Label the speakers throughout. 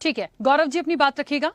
Speaker 1: ठीक है, गौरव जी अपनी बात रखिएगा।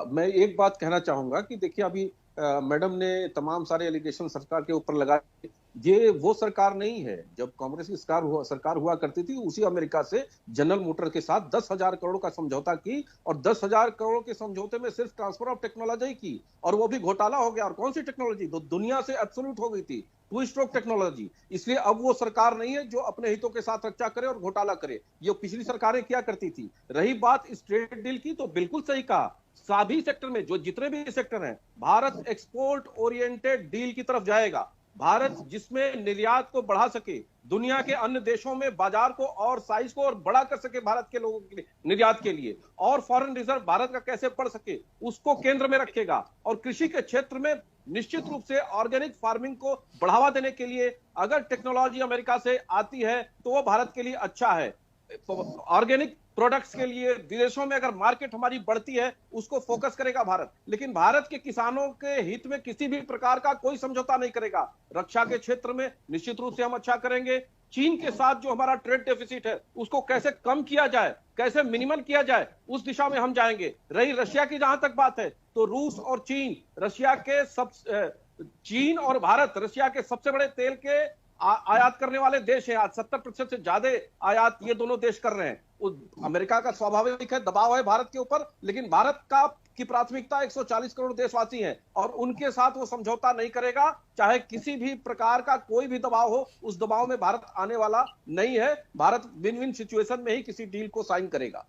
Speaker 2: मैं एक बात कहना चाहूंगा कि देखिए अभी मैडम ने तमाम सारे एलिगेशन सरकार के ऊपर लगाए। ये वो सरकार नहीं है। जब कांग्रेस की सरकार हुआ करती थी, उसी अमेरिका से जनरल मोटर के साथ 10,000 करोड़ का समझौता की, और 10,000 करोड़ के समझौते में सिर्फ ट्रांसफर ऑफ टेक्नोलॉजी की, और वो भी घोटाला हो गया। और कौन सी टेक्नोलॉजी? तो दुनिया से एब्सोल्यूट हो गई थी, टू स्ट्रोक टेक्नोलॉजी। इसलिए अब वो सरकार नहीं है जो अपने हितों के साथ रक्षा करे और घोटाला करे। ये पिछली सरकारें किया करती थी। रही बात इस ट्रेड डील की, तो बिल्कुल सही कहा। सभी सेक्टर में, जो जितने भी सेक्टर हैं, भारत एक्सपोर्ट ओरिएंटेड डील की तरफ जाएगा। भारत जिसमें निर्यात को बढ़ा सके, दुनिया के अन्य देशों में बाजार को और साइज को और बड़ा कर सके भारत के लोगों के लिए, निर्यात के लिए, और फॉरेन रिजर्व भारत का कैसे बढ़ सके, उसको केंद्र में रखेगा। और कृषि के क्षेत्र में निश्चित रूप से ऑर्गेनिक फार्मिंग को बढ़ावा देने के लिए अगर टेक्नोलॉजी अमेरिका से आती है तो वो भारत के लिए अच्छा है। ऑर्गेनिक प्रोडक्ट्स के लिए विदेशों में अगर मार्केट हमारी बढ़ती है, उसको फोकस करेगा भारत। लेकिन भारत के किसानों के हित में किसी भी प्रकार का कोई समझौता नहीं करेगा। रक्षा के क्षेत्र में निश्चित रूप से हम अच्छा करेंगे। चीन के साथ जो हमारा ट्रेड डेफिसिट है, उसको कैसे कम किया जाए, कैसे मिनिमल किया जाए, उस दिशा में हम जाएंगे। रही रशिया की जहां तक बात है, तो रूस और चीन, चीन और भारत रशिया के सबसे बड़े तेल के आयात करने वाले देश हैं। आज 70% से ज्यादा आयात ये दोनों देश कर रहे हैं। अमेरिका का स्वाभाविक है, दबाव है भारत के ऊपर, लेकिन भारत का की प्राथमिकता 140 करोड़ देशवासी हैं, और उनके साथ वो समझौता नहीं करेगा। चाहे किसी भी प्रकार का कोई भी दबाव हो, उस दबाव में भारत आने वाला नहीं है। भारत विन विन सिचुएशन में ही किसी डील को साइन करेगा।